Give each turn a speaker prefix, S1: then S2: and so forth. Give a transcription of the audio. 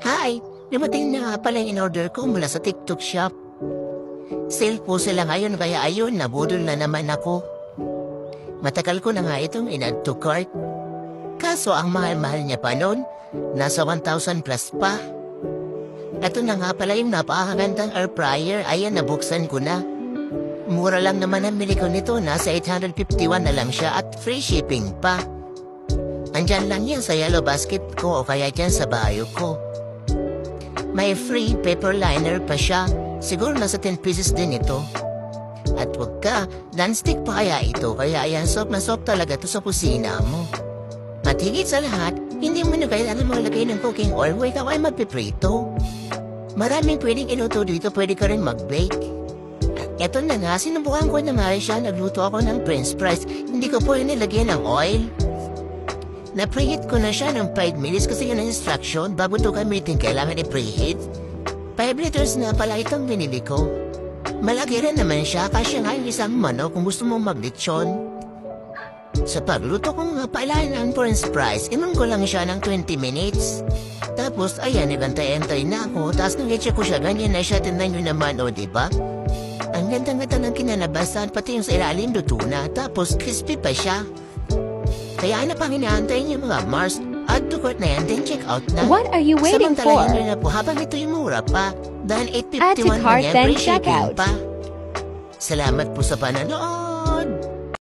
S1: Hi! Dumating na nga pala yung in-order ko mula sa TikTok shop. Sale po sila ngayon kaya ayun, nabudol na naman ako. Matagal ko na nga itong in-add to cart. Kaso ang mahal-mahal niya pa noon, nasa 1,000 plus pa. Ito na nga pala yung napakagandang air fryer, ayan nabuksan ko na. Mura lang naman ang bili ko nito, nasa 851 na lang siya at free shipping pa. Andyan lang yan sa yellow basket ko o kaya dyan sa bayo ko. May free paper liner pa siya. Siguro nasa 10 pieces din ito. At wag ka, non-stick pa kaya ito. Kaya ayan, soft na soft talaga to sa kusina mo. At higit sa lahat, hindi mo na kailangan maglagay ng cooking oil kung ikaw ay magpiprito. Maraming pwedeng iluto dito, pwede ka rin mag-bake. Eto na nga, sinubukan ko na nga siya, nagluto ako ng french fries. Hindi ko po yun nilagyan ng oil. Na-preheat ko na siya ng 5 minutes kasi yun ang instruction. Bago ito gamitin, kailangan i-preheat. 5 liters na pala itong binili ko. Malaki rin naman siya, kasi nga yung isang manok kung gusto mong maglitsyon. Sa pagluto ko nga pala ng french fries, inom ko lang siya ng 20 minutes. Tapos, ayan, nagantay-antay na ako. Tapos nang i-check ko siya, ganyan na siya, tinanyo naman, o diba? Ang ganda-ganda ng kinalabasan, pati yung sa ilalim luto na. Tapos, crispy pa siya. Kaya ano pang inaantay niyo mga Mars? Add to cart na yan, then check out na.
S2: What are you waiting for?
S1: Samantalahin na po habang ito yung mura pa. Dahil
S2: Add to
S1: 851 na
S2: cart,
S1: niya,
S2: then
S1: free
S2: check
S1: shipping
S2: out.
S1: pa. Salamat po sa panonood.